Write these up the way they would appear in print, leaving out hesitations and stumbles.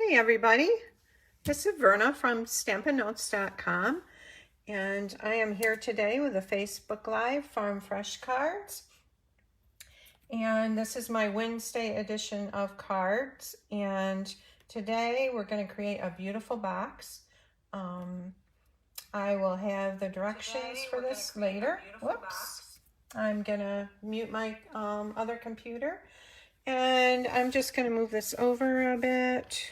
Hey everybody, this is Verna from stampinnotes.com, and I am here today with a Facebook Live Farm Fresh cards. And this is my Wednesday edition of cards, and today we're going to create a beautiful box. I will have the directions for this later. Whoops, I'm going to mute my other computer, and I'm just going to move this over a bit.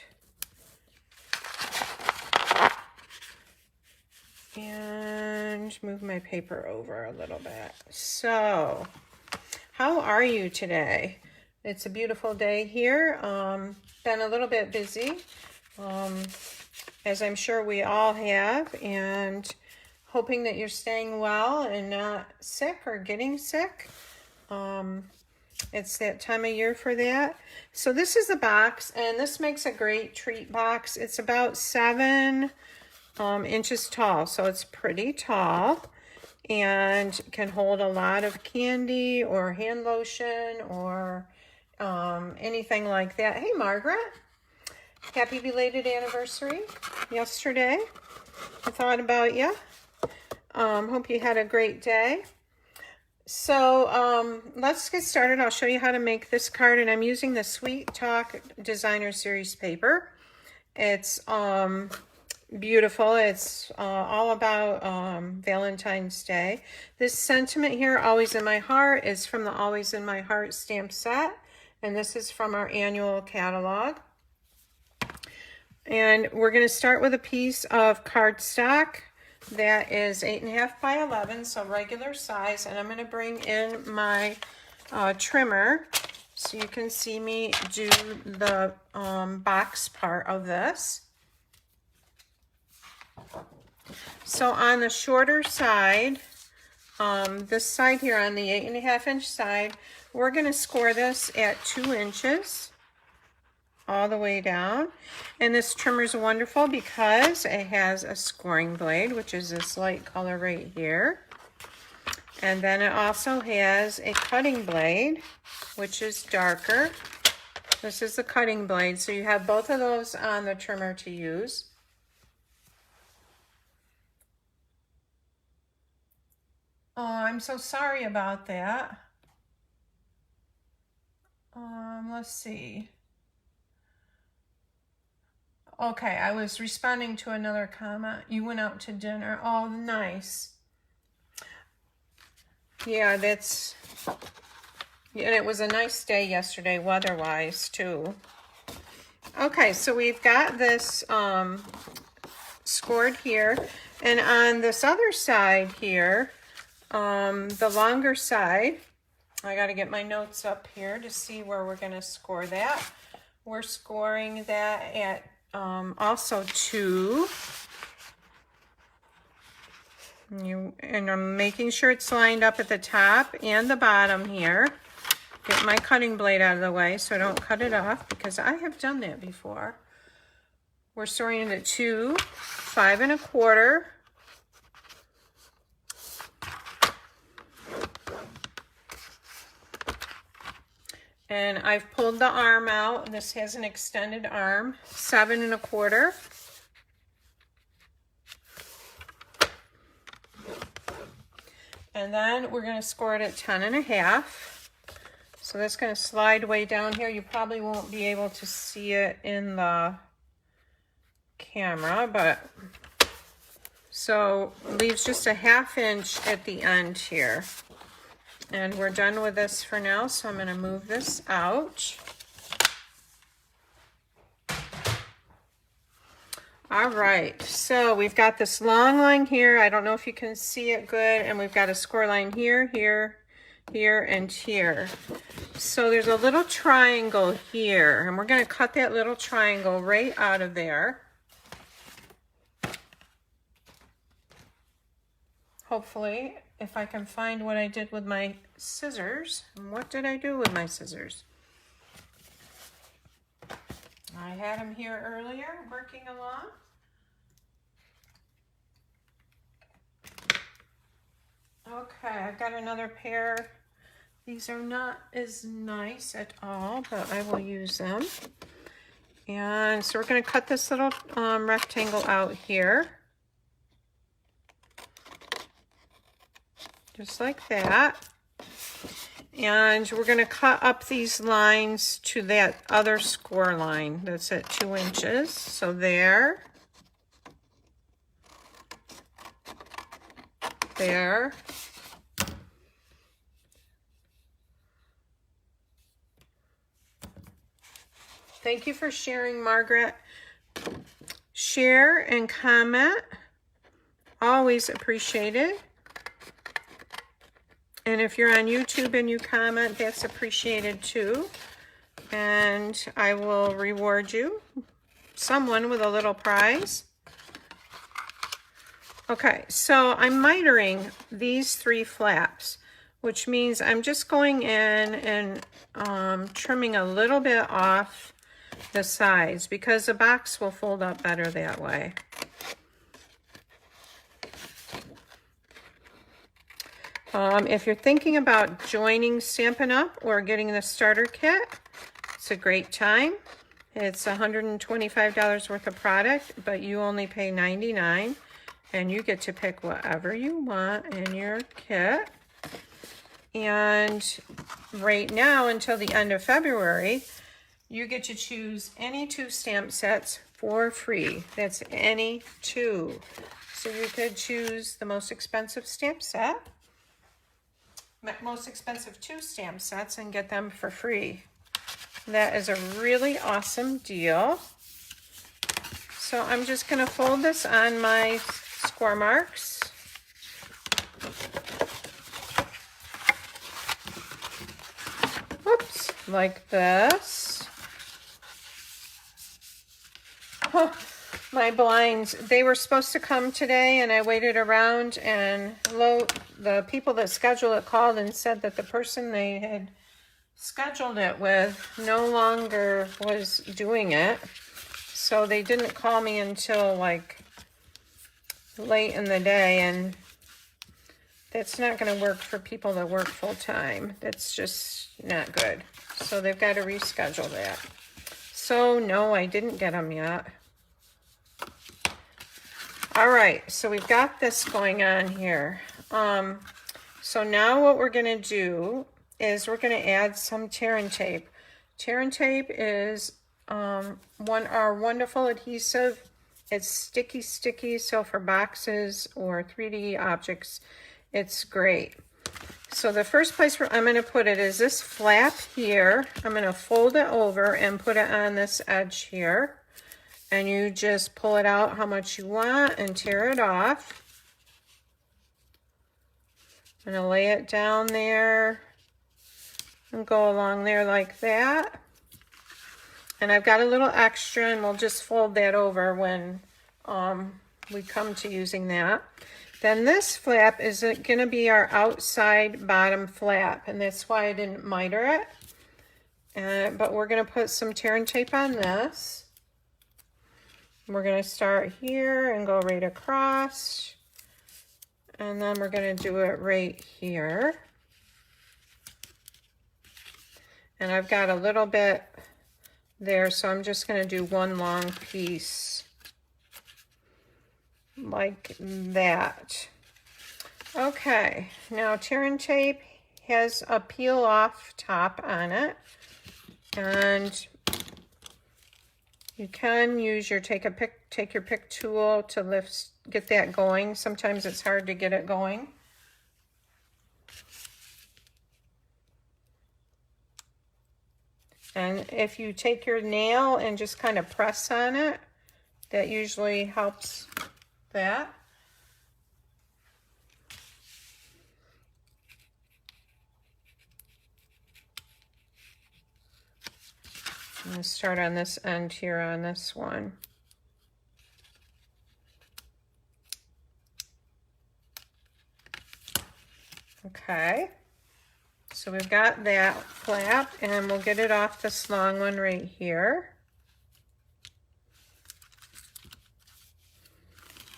And move my paper over a little bit. So, how are you today? It's a beautiful day here. Been a little bit busy, as I'm sure we all have, and hoping that you're staying well and not sick or getting sick. It's that time of year for that. So this is a box, and this makes a great treat box. It's about 7 inches tall, so it's pretty tall and can hold a lot of candy or hand lotion or anything like that. Hey Margaret, happy belated anniversary yesterday. I thought about you. Hope you had a great day. So let's get started. I'll show you how to make this card, and I'm using the Sweet Talk Designer Series paper. It's beautiful. It's all about Valentine's Day. This sentiment here, Always in My Heart, is from the Always in My Heart stamp set, and this is from our annual catalog. And we're going to start with a piece of cardstock that is 8.5 by 11, so regular size, and I'm going to bring in my trimmer so you can see me do the box part of this. So on the shorter side, this side here on the 8.5 inch side, we're going to score this at 2 inches all the way down. And this trimmer is wonderful because it has a scoring blade, which is this light color right here. And then it also has a cutting blade, which is darker. This is the cutting blade, so you have both of those on the trimmer to use. Oh, I'm so sorry about that. Let's see. Okay, I was responding to another comment. You went out to dinner. Oh, nice. Yeah, and it was a nice day yesterday, weather-wise, too. Okay, so we've got this scored here. And on this other side here, the longer side, I got to get my notes up here to see where we're going to score that. We're scoring that at also 2. And I'm making sure it's lined up at the top and the bottom here. Get my cutting blade out of the way so I don't cut it off, because I have done that before. We're scoring it at 2, 5 1/4. And I've pulled the arm out. This has an extended arm, 7 1/4. And then we're going to score it at 10 1/2. So that's going to slide way down here. You probably won't be able to see it in the camera, but so leaves just a 1/2 inch at the end here. And we're done with this for now, so I'm going to move this out. All right, so we've got this long line here. I don't know if you can see it good. And we've got a score line here, here, here, and here. So there's a little triangle here, and we're going to cut that little triangle right out of there. Hopefully, if I can find what I did with my scissors. And what did I do with my scissors? I had them here earlier, working along. Okay, I've got another pair. These are not as nice at all, but I will use them. And so we're going to cut this little rectangle out here. Just like that. And we're going to cut up these lines to that other score line that's at 2 inches. So there. There. Thank you for sharing, Margaret. Share and comment. Always appreciated. And if you're on YouTube and you comment, that's appreciated too. And I will reward you, someone with a little prize. Okay, so I'm mitering these 3 flaps, which means I'm just going in and trimming a little bit off the sides because the box will fold up better that way. If you're thinking about joining Stampin' Up! Or getting the starter kit, it's a great time. It's $125 worth of product, but you only pay $99, and you get to pick whatever you want in your kit. And right now, until the end of February, you get to choose any 2 stamp sets for free. That's any 2. So you could choose the most expensive stamp set, most expensive 2 stamp sets, and get them for free. That is a really awesome deal. So I'm just going to fold this on my score marks. Whoops, like this. Huh. My blinds, they were supposed to come today, and I waited around, and the people that scheduled it called and said that the person they had scheduled it with no longer was doing it. So they didn't call me until like late in the day, and that's not going to work for people that work full time. That's just not good. So they've got to reschedule that. So no, I didn't get them yet. All right, so we've got this going on here. So now what we're going to do is we're going to add some tear and tape. Tear and tape is our wonderful adhesive. It's sticky, so for boxes or 3D objects, it's great. So the first place where I'm going to put it is this flap here. I'm going to fold it over and put it on this edge here. And you just pull it out how much you want and tear it off. I'm going to lay it down there and go along there like that. And I've got a little extra, and we'll just fold that over when we come to using that. Then this flap is going to be our outside bottom flap, and that's why I didn't miter it. But we're going to put some tear and tape on this. We're going to start here and go right across, and then we're going to do it right here. And I've got a little bit there, so I'm just going to do one long piece like that. Okay, now tear and tape has a peel off top on it, and you can use your take your pick tool to get that going. Sometimes it's hard to get it going. And if you take your nail and just kind of press on it, that usually helps that. I'm going to start on this end here on this one. Okay, so we've got that flap, and we'll get it off this long one right here.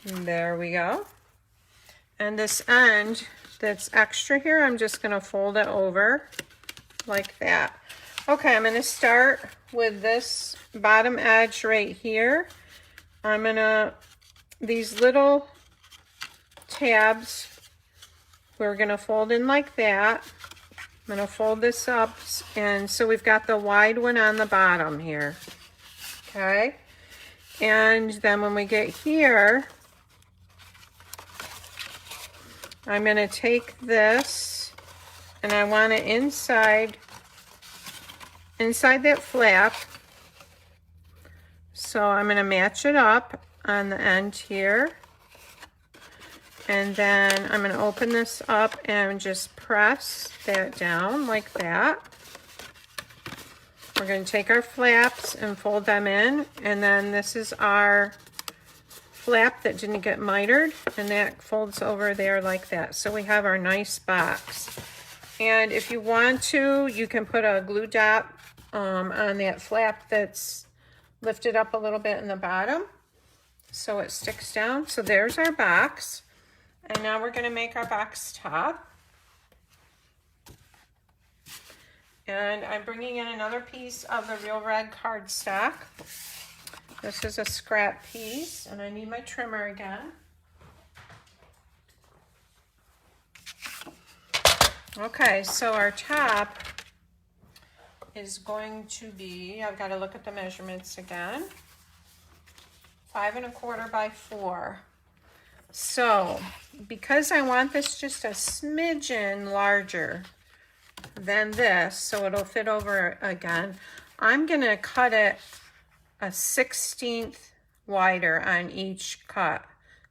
And there we go. And this end that's extra here, I'm just going to fold it over like that. Okay, I'm going to start with this bottom edge right here. I'm going to, these little tabs, we're going to fold in like that. I'm going to fold this up, and so we've got the wide one on the bottom here. Okay, and then when we get here, I'm going to take this, and I want it inside that flap. So I'm going to match it up on the end here. And then I'm going to open this up and just press that down like that. We're going to take our flaps and fold them in. And then this is our flap that didn't get mitered, and that folds over there like that. So we have our nice box. And if you want to, you can put a glue dot on that flap that's lifted up a little bit in the bottom so it sticks down. So there's our box. And now we're going to make our box top. And I'm bringing in another piece of the Real Red cardstock. This is a scrap piece, and I need my trimmer again. Okay, so our top is going to be, I've got to look at the measurements again, 5 1/4 by 4. So, because I want this just a smidgen larger than this, so it'll fit over again, I'm going to cut it a 1/16 wider on each cut.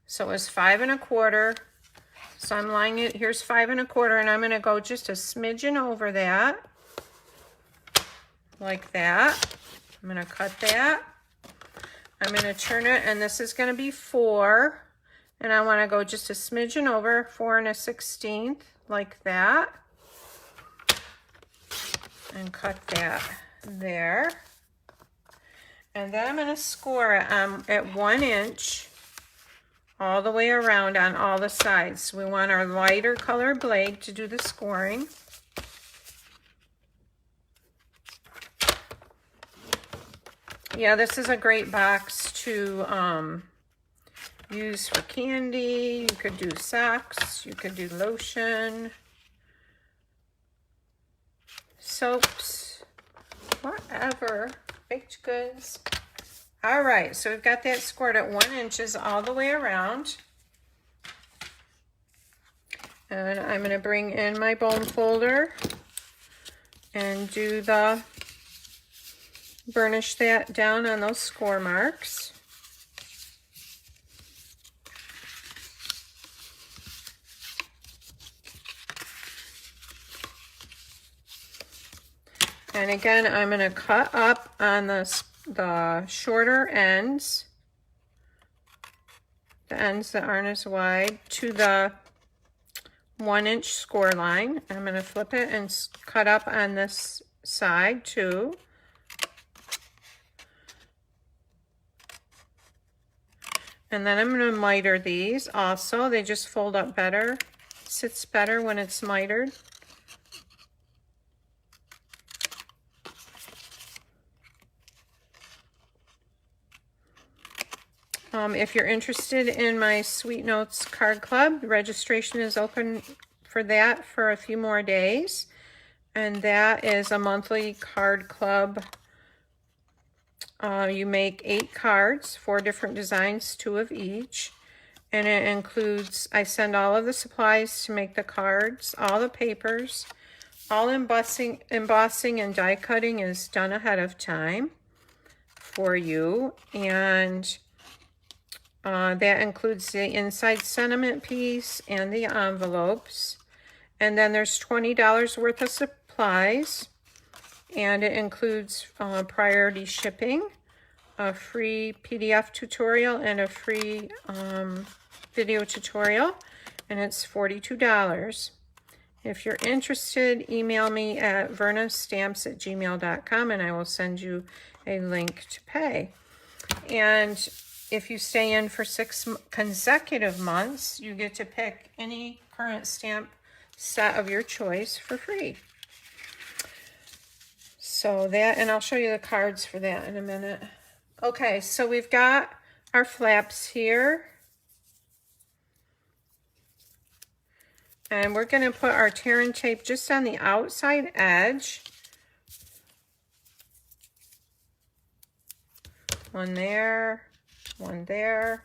So it was 5 1/4. So I'm lying it, here's 5 1/4, and I'm going to go just a smidgen over that, like that. I'm going to cut that. I'm going to turn it, and this is going to be 4. And I want to go just a smidgen over, 4 1/16, like that. And cut that there. And then I'm going to score it at 1 inch all the way around on all the sides. We want our lighter color blade to do the scoring. Yeah, this is a great box to use for candy. You could do socks, you could do lotion, soaps, whatever, baked goods. All right, so we've got that scored at 1 inch all the way around. And I'm going to bring in my bone folder and do the burnish that down on those score marks. And again, I'm going to cut up on the shorter ends, the ends that aren't as wide, to the 1 inch score line. I'm going to flip it and cut up on this side too. And then I'm going to miter these also. They just fold up better. It sits better when it's mitered. If you're interested in my Sweet Notes card club, registration is open for that for a few more days. And that is a monthly card club. You make 8 cards, 4 different designs, 2 of each. And it includes, I send all of the supplies to make the cards, all the papers, all embossing and die cutting is done ahead of time for you. And that includes the inside sentiment piece and the envelopes. And then there's $20 worth of supplies. And it includes priority shipping, a free PDF tutorial, and a free video tutorial. And it's $42. If you're interested, email me at vernastamps@gmail.com and I will send you a link to pay. And if you stay in for 6 consecutive months, you get to pick any current stamp set of your choice for free. So that, and I'll show you the cards for that in a minute. Okay, so we've got our flaps here. And we're going to put our tear and tape just on the outside edge. One there, one there.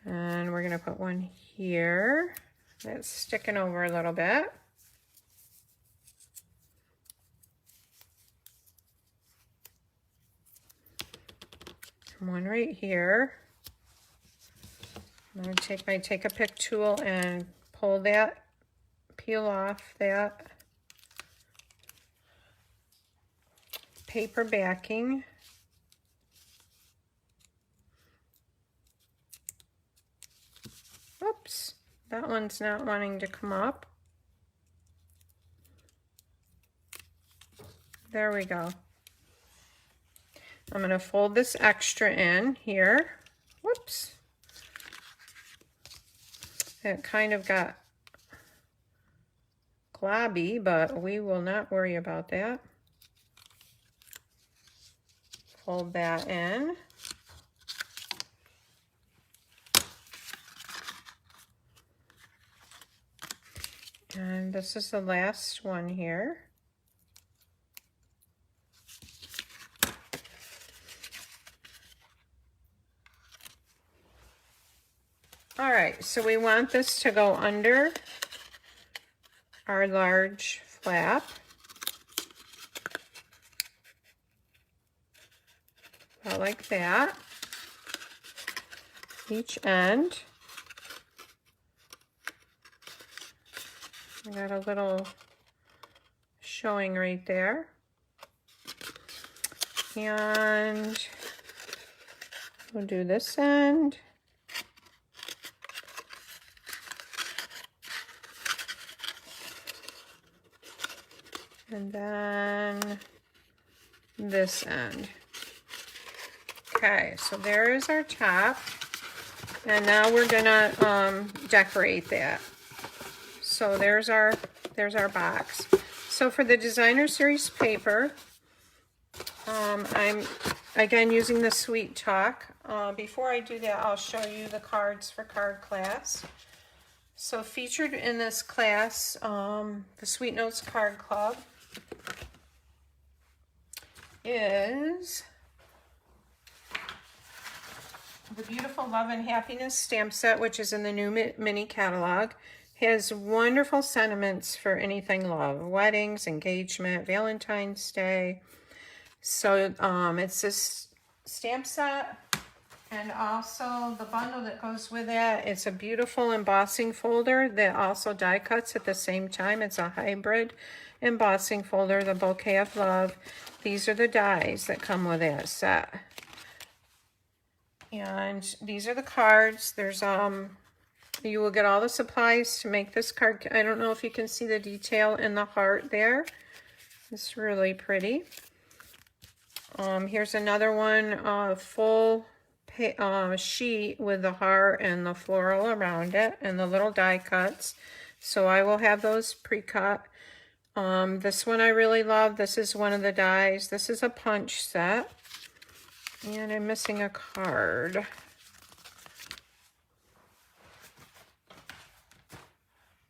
And we're going to put one here. That's sticking over a little bit. And one right here. I'm going to take a pick tool and pull that, peel off that paper backing. Oops, that one's not wanting to come up. There we go. I'm going to fold this extra in here. Whoops. It kind of got globby, but we will not worry about that. Fold that in. And this is the last one here. All right, so we want this to go under our large flap. About like that. Each end. I got a little showing right there. And we'll do this end. And then this end. Okay, so there is our top. And now we're gonna decorate that. So there's our box. So for the designer series paper, I'm again using the Sweet Talk. Before I do that, I'll show you the cards for card class. So featured in this class, the Sweet Notes Card Club is the beautiful Love and Happiness stamp set, which is in the new mini catalog. Has wonderful sentiments for anything love, weddings, engagement, Valentine's Day. So it's this stamp set, and also the bundle that goes with that. It's a beautiful embossing folder that also die cuts at the same time. It's a hybrid embossing folder, the Bouquet of Love. These are the dies that come with that set. And these are the cards. There's you will get all the supplies to make this card. I don't know if you can see the detail in the heart there. It's really pretty. Here's another one, full sheet with the heart and the floral around it and the little die cuts. So I will have those pre-cut. This one I really love. This is one of the dies. This is a punch set. And I'm missing a card.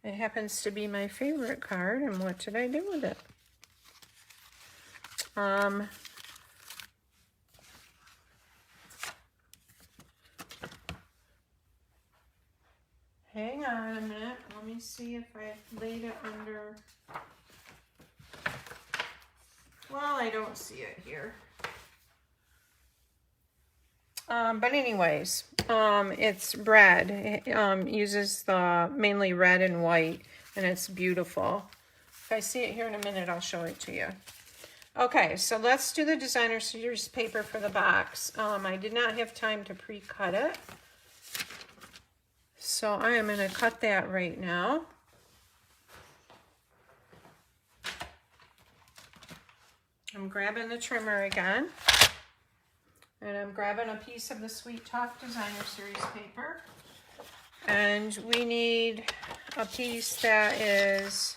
It happens to be my favorite card, and what did I do with it? Hang on a minute. Let me see if I laid it under. Well, I don't see it here. But anyways, it's red. It uses the mainly red and white, and it's beautiful. If I see it here in a minute, I'll show it to you. Okay, so let's do the designer series paper for the box. I did not have time to pre-cut it, so I am going to cut that right now. I'm grabbing the trimmer again. And I'm grabbing a piece of the Sweet Talk Designer Series paper. And we need a piece that is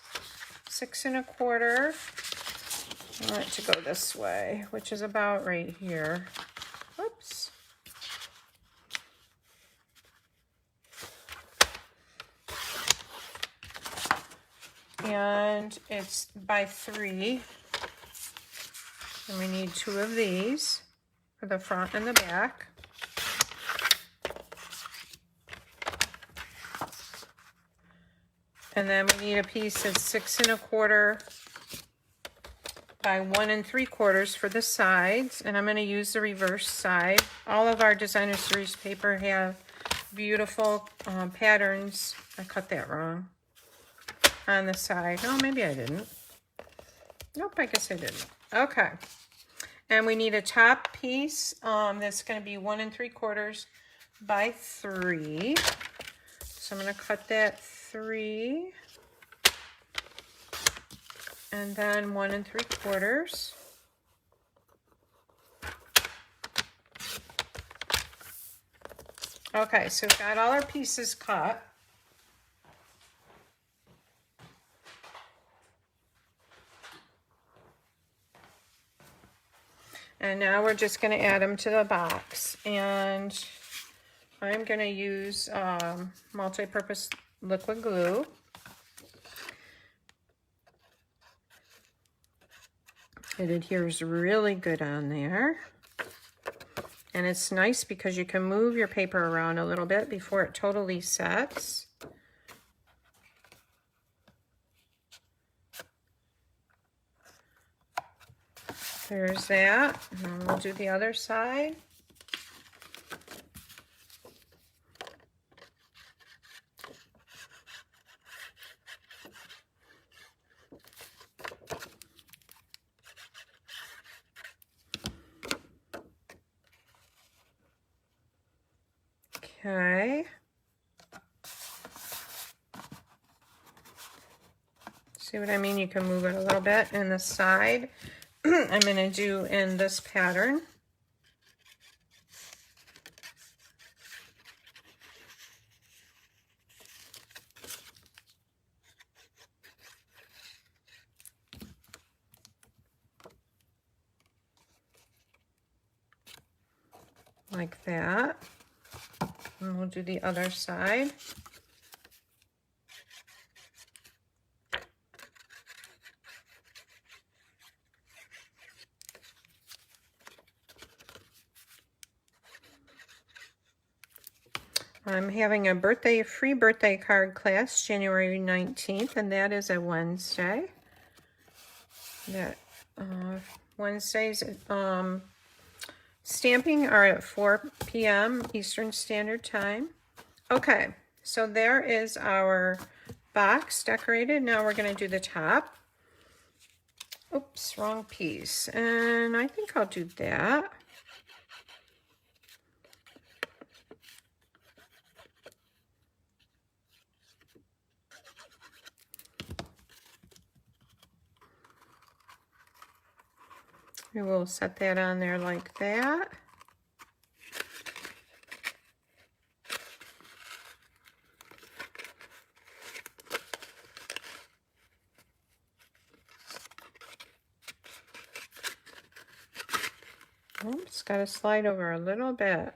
6 1/4. I want it to go this way, which is about right here. Oops. And it's by 3. And we need 2 of these for the front and the back. And then we need a piece that's 6 1/4 by 1 3/4 for the sides. And I'm going to use the reverse side. All of our designer series paper have beautiful patterns. I cut that wrong. On the side. Oh, maybe I didn't. Nope, I guess I didn't. Okay. And we need a top piece that's going to be 1 3/4 by 3. So I'm going to cut that 3. And then 1 3/4. Okay, so we've got all our pieces cut. And now we're just going to add them to the box. And I'm going to use multi-purpose liquid glue. It adheres really good on there. And it's nice because you can move your paper around a little bit before it totally sets. There's that. And we'll do the other side. Okay. See what I mean? You can move it a little bit in the side. I'm going to do in this pattern. Like that. And we'll do the other side. I'm having a free birthday card class January 19th, and that is a Wednesday. That Wednesdays stamping are at 4 p.m. Eastern Standard Time. Okay, so there is our box decorated. Now we're going to do the top. Oops, wrong piece. And I think I'll do that. We will set that on there like that. Oops, got to slide over a little bit.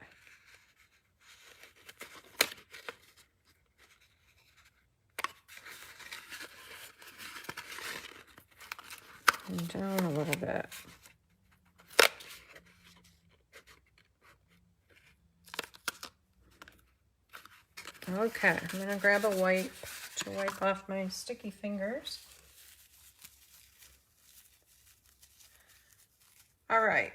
And down a little bit. Okay, I'm going to grab a wipe to wipe off my sticky fingers. All right.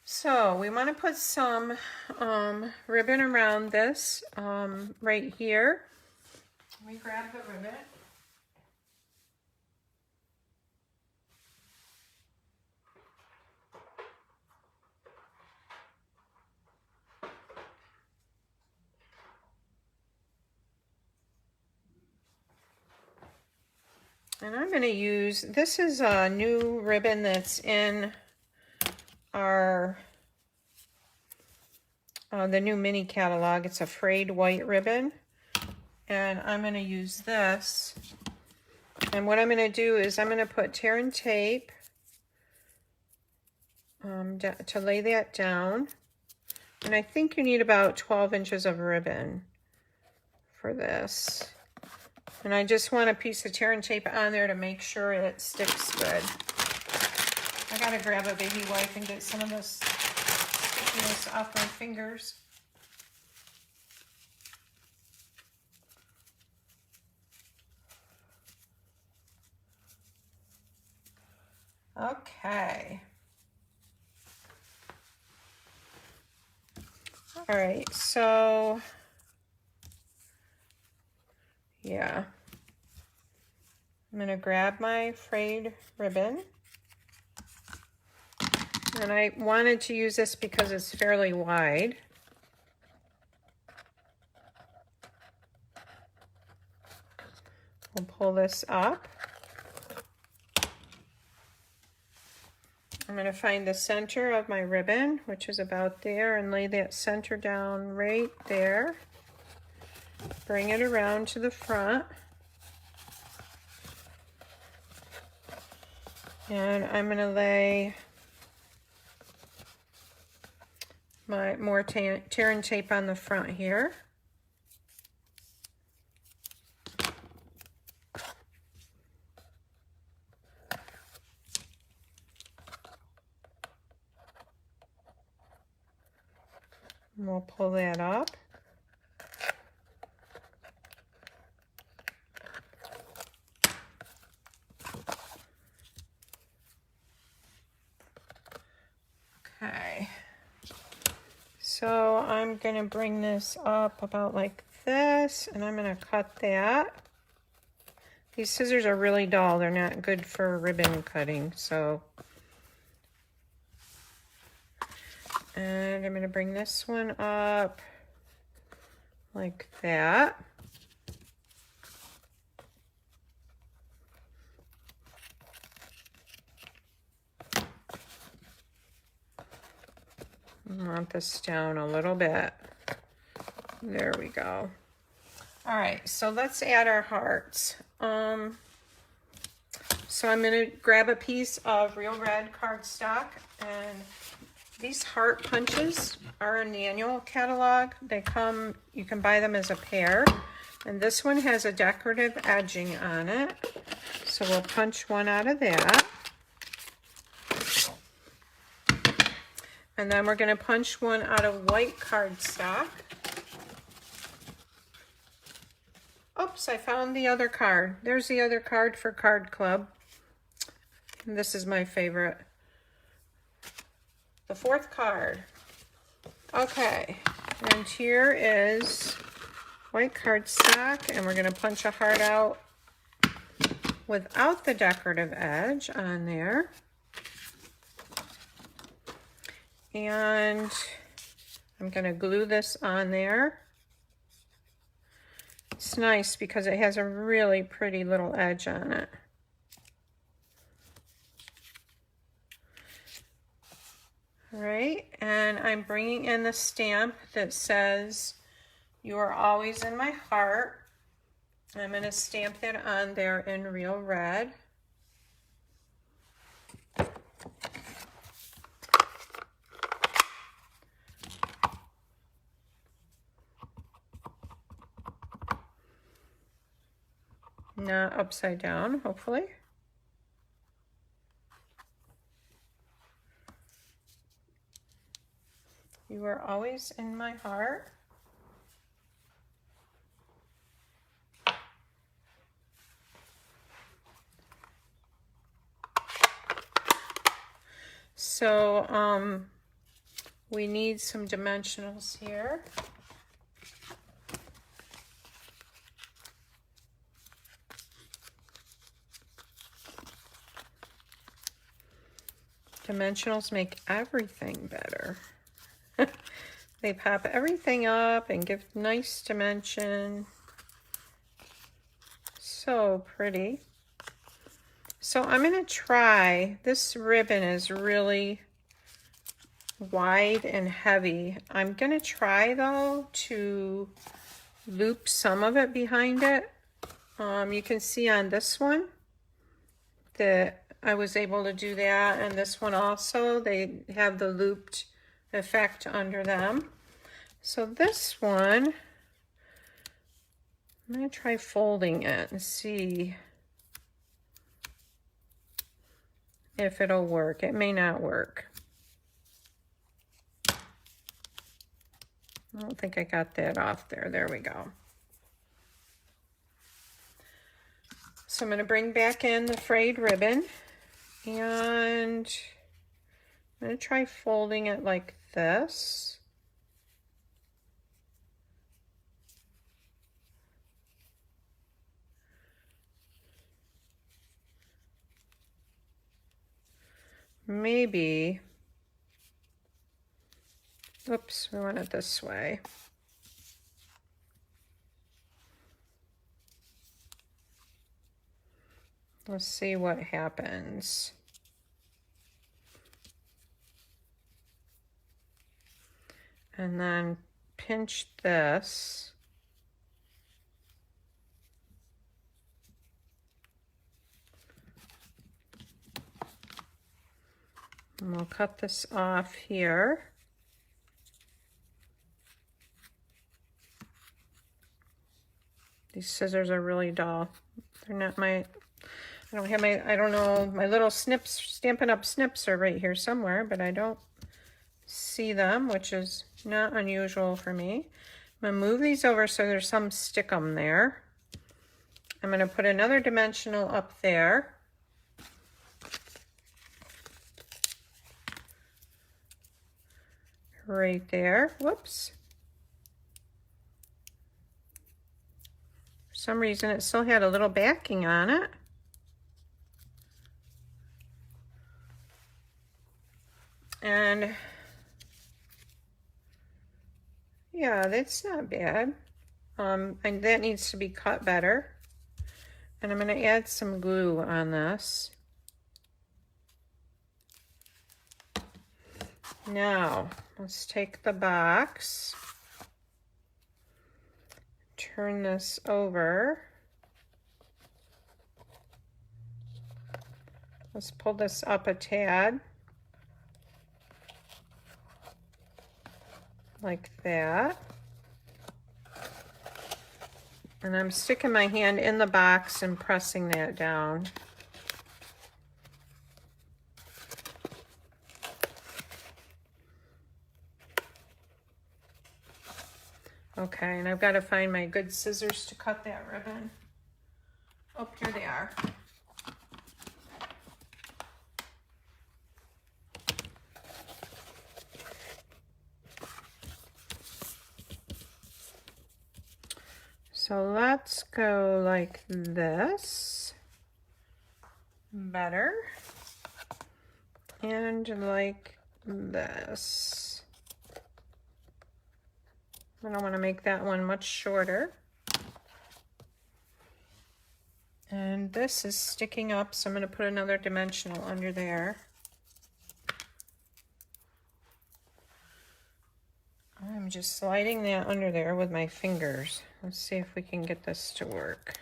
So we want to put some ribbon around this right here. Let me grab the ribbon. And I'm going to use, this is a new ribbon that's in our the new mini catalog. It's a frayed white ribbon. And I'm going to use this. And what I'm going to do is I'm going to put tear and tape to lay that down. And I think you need about 12 inches of ribbon for this. And I just want a piece of tear and tape on there to make sure it sticks good. I gotta grab a baby wipe and get some of this stickiness off my fingers. Okay. All right, so yeah. I'm gonna grab my frayed ribbon. And I wanted to use this because it's fairly wide. We'll pull this up. I'm going to find the center of my ribbon, which is about there, and lay that center down right there. Bring it around to the front. And I'm going to lay my more tear and tape on the front here. And we'll pull that up. Okay. So I'm going to bring this up about like this, and I'm going to cut that. These scissors are really dull. They're not good for ribbon cutting, so. And I'm going to bring this one up like that. Want this down a little bit. There we go. All right, so let's add our hearts. So I'm going to grab a piece of real red cardstock, and these heart punches are in the annual catalog. They come, you can buy them as a pair, and this one has a decorative edging on it. So we'll punch one out of that. And then we're going to punch one out of white cardstock. Oops, I found the other card. There's the other card for Card Club. And this is my favorite. The fourth card. Okay, and here is white cardstock, and we're going to punch a heart out without the decorative edge on there. And I'm going to glue this on there. It's nice because it has a really pretty little edge on it. All right, and I'm bringing in the stamp that says, "You are always in my heart." I'm going to stamp that on there in real red. Not upside down, hopefully. You are always in my heart. So we need some dimensionals here. Dimensionals make everything better. They pop everything up and give nice dimension. So pretty. So I'm going to try, this ribbon is really wide and heavy. I'm gonna try though to loop some of it behind it. You can see on this one that I was able to do that, and this one also, they have the looped effect under them. So this one, I'm gonna try folding it and see if it'll work. It may not work. I don't think I got that off there. There we go. So I'm going to bring back in the frayed ribbon, and I'm going to try folding it like this. Maybe, oops, we want it this way. Let's see what happens. And then pinch this. And we'll cut this off here. These scissors are really dull. They're not my, I don't know, my little snips, Stampin' Up! Snips are right here somewhere, but I don't see them, which is not unusual for me. I'm gonna move these over so there's some stickum there. I'm gonna put another dimensional up there. Right there, whoops. For some reason it still had a little backing on it. And yeah, that's not bad. And that needs to be cut better. And I'm going to add some glue on this. Now, let's take the box, turn this over. Let's pull this up a tad. Like that. And I'm sticking my hand in the box and pressing that down. Okay, and I've got to find my good scissors to cut that ribbon. Oh, here they are. So let's go like this. Better. And like this. I don't want to make that one much shorter. And this is sticking up, so I'm going to put another dimensional under there. I'm just sliding that under there with my fingers. Let's see if we can get this to work.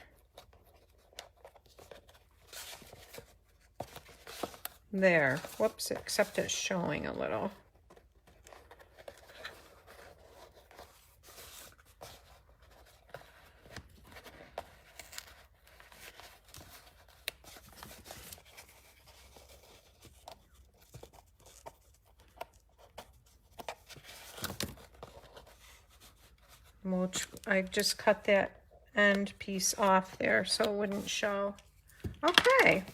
There. Whoops, except it's showing a little. I just cut that end piece off there so it wouldn't show. Okay,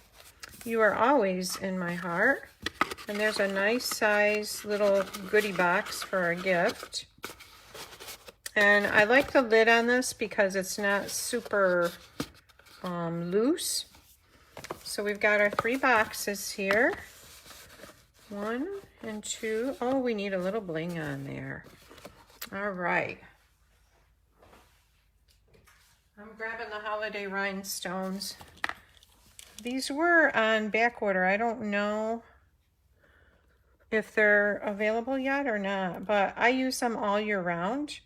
you are always in my heart. And there's a nice size little goodie box for a gift. And I like the lid on this because it's not super loose. So we've got our 3 boxes here. 1 and 2. Oh, we need a little bling on there. All right. I'm grabbing the holiday rhinestones. These were on back order. I don't know if they're available yet or not, but I use them all year round,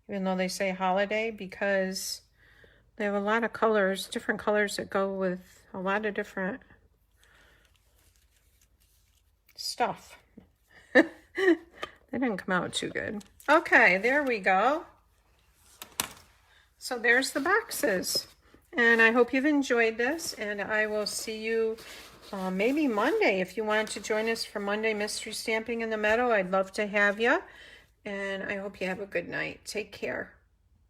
even though they say holiday, because they have a lot of colors, different colors that go with a lot of different stuff. They didn't come out too good. Okay, there we go. So there's the boxes. And I hope you've enjoyed this, and I will see you maybe Monday. If you want to join us for Monday Mystery Stamping in the Meadow, I'd love to have you. And I hope you have a good night. Take care.